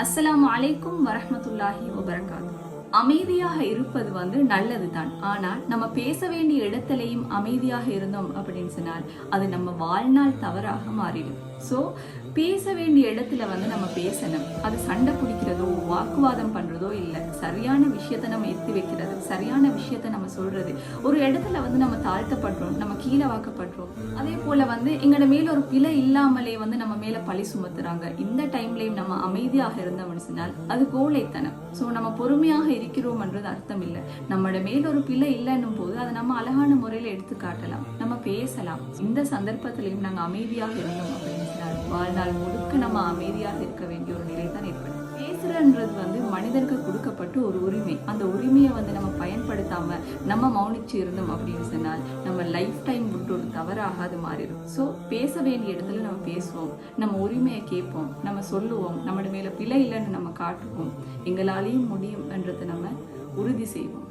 அஸ்ஸலாமு அலைக்கும் வரஹ்மத்துல்லாஹி வபரகாத்து. அமைதியாக இருப்பது நல்லதுதான். ஆனால் நம்ம பேச வேண்டிய இடத்திலையும் அமைதியாக இருந்தோம் அப்படின்னு சொன்னால் அது நம்ம வாழ்நாள் தவறாக மாறிடும். ஸோ பேச வேண்டிய இடத்துல நம்ம பேசணும். அது சண்டை பிடிக்கிறதோ வாக்குவாதம் பண்றதோ இல்லை. சரியான விஷயத்த நம்ம எத்தி வைக்கிறது, சரியான விஷயத்த நம்ம சொல்றது. ஒரு இடத்துல நம்ம தாழ்த்தப்படுறோம், நம்ம கீழே வாக்கப்படுறோம். அதே போல எங்களோட மேல ஒரு பிழை இல்லாமலே நம்ம மேல பழி சுமத்துறாங்க. இந்த டைம்லயும் நம்ம அமைதியாக இருந்தோம்னு சொன்னால் அது கோழைத்தனம். ஸோ நம்ம பொறுமையாக இருக்கிறோம்ன்றது அர்த்தம் இல்லை. நம்மளோட மேல ஒரு பிழை இல்லைன்னும் போது அதை நம்ம அழகான முறையில எடுத்து காட்டலாம், நம்ம பேசலாம். இந்த சந்தர்ப்பத்திலையும் நாங்கள் அமைதியாக இருந்தோம் அப்படின்னு சொன்னால் வாழ்நாள் முழுக்க நம்ம அமைதியாக இருக்க வேண்டிய ஒரு நிலை தான் ஏற்படும். பேசுறன்றது மனிதருக்கு கொடுக்கப்பட்ட ஒரு உரிமை. அந்த உரிமையை நம்ம பயன்படுத்தாம நம்ம மௌனிச்சு இருந்தோம் அப்படின்னு சொன்னால் நம்ம லைஃப் டைம் விட்டு ஒரு தவறாக அது மாறிடும். ஸோ பேச வேண்டிய இடத்துல நம்ம பேசுவோம், நம்ம உரிமையை கேட்போம், நம்ம சொல்லுவோம், நம்மளோட மேல பிழை இல்லைன்னு நம்ம காட்டுவோம். எங்களாலேயும் முடியும் என்றதை நம்ம உறுதி செய்வோம்.